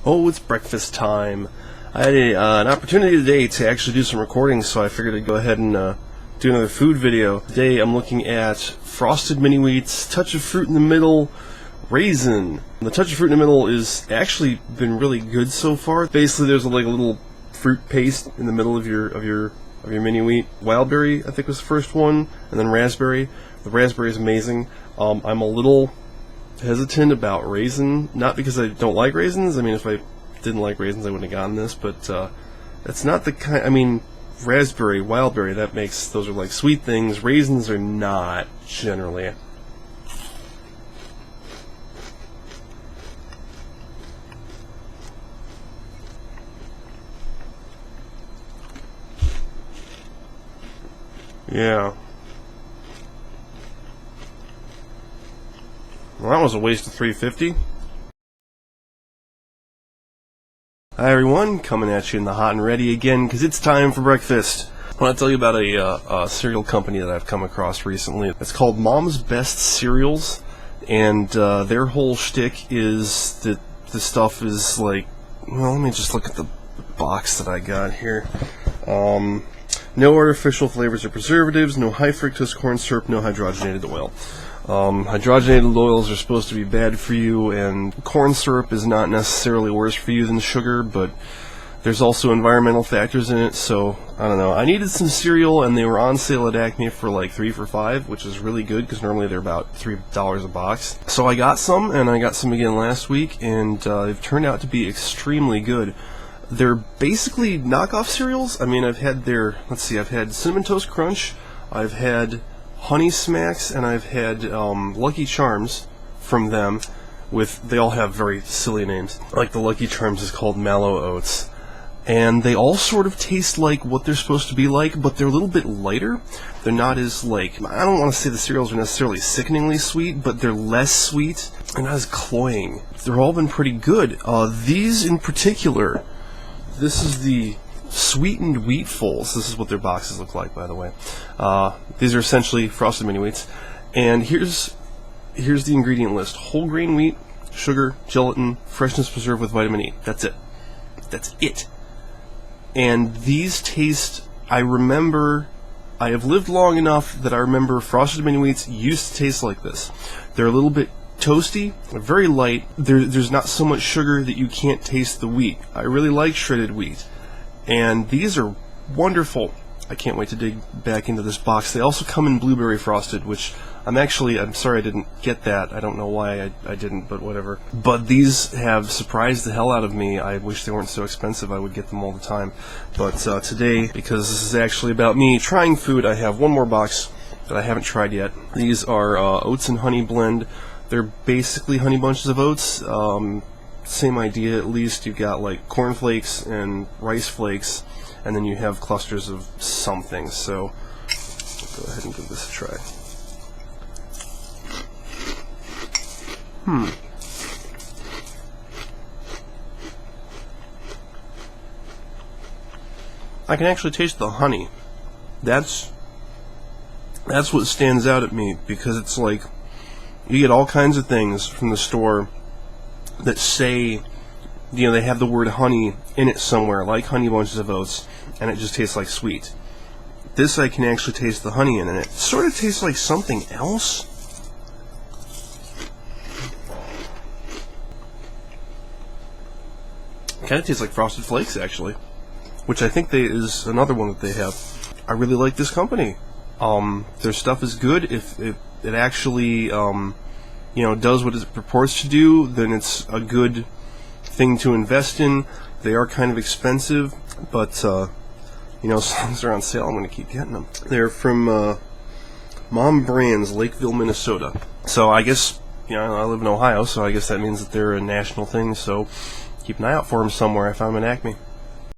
Oh, it's breakfast time. I had an opportunity today to actually do some recording, so I figured I'd go ahead and do another food video. Today I'm looking at frosted mini wheats, touch of fruit in the middle, raisin. The touch of fruit in the middle is actually been really good so far. Basically, there's like a little fruit paste in the middle of your mini wheat. Wildberry, I think, was the first one, and then raspberry. The raspberry is amazing. I'm a little hesitant about raisin, not because I don't like raisins. I mean, if I didn't like raisins, I wouldn't have gotten this, but it's not the kind. I mean, raspberry, wildberry, those are like sweet things. Raisins are not generally. Yeah. Well, that was a waste of $3.50. Hi everyone, coming at you in the hot and ready again, because it's time for breakfast. I want to tell you about a cereal company that I've come across recently. It's called Mom's Best Cereals, and their whole shtick is that the stuff is like, well, let me just look at the box that I got here. No artificial flavors or preservatives, no high fructose corn syrup, no hydrogenated oil. Hydrogenated oils are supposed to be bad for you, and corn syrup is not necessarily worse for you than sugar, but there's also environmental factors in it, so I don't know. I needed some cereal, and they were on sale at Acme for like 3 for $5, which is really good because normally they're about $3 a box. So I got some, and I got some again last week, and they've turned out to be extremely good. They're basically knockoff cereals. I mean, I've had I've had Cinnamon Toast Crunch, I've had Honey Smacks, and I've had Lucky Charms from them. They all have very silly names. Like the Lucky Charms is called Mallow Oats. And they all sort of taste like what they're supposed to be like, but they're a little bit lighter. They're not as like, I don't want to say the cereals are necessarily sickeningly sweet, but they're less sweet and not as cloying. They've all been pretty good. These in particular, this is the sweetened Wheatfuls. This is what their boxes look like, by the way. These are essentially frosted mini wheats. And here's the ingredient list: whole grain wheat, sugar, gelatin, freshness preserved with vitamin E. That's it. That's it. And these taste, I have lived long enough that I remember frosted mini wheats used to taste like this. They're a little bit toasty, they're very light. There's not so much sugar that you can't taste the wheat. I really like shredded wheat. And these are wonderful. I can't wait to dig back into this box. They also come in blueberry frosted, which I'm sorry I didn't get that. I don't know why I didn't, but whatever. But these have surprised the hell out of me. I wish they weren't so expensive. I would get them all the time. But today, because this is actually about me trying food, I have one more box that I haven't tried yet. These are oats and honey blend. They're basically honey bunches of oats. Same idea, at least. You've got like corn flakes and rice flakes, and then you have clusters of something. So I'll go ahead and give this a try. I can actually taste the honey. That's what stands out at me, because it's like you get all kinds of things from the store that say, they have the word honey in it somewhere, like honey bunches of oats, and it just tastes like sweet. This, I can actually taste the honey in it. It sort of tastes like something else. Kind of tastes like Frosted Flakes, actually, which I think is another one that they have. I really like this company. Their stuff is good. If it actually does what it purports to do, then it's a good thing to invest in. They are kind of expensive, but as long as they're on sale, I'm going to keep getting them. They're from Mom Brands, Lakeville, Minnesota. So I guess, I live in Ohio, so I guess that means that they're a national thing, so keep an eye out for them somewhere. I found them in Acme.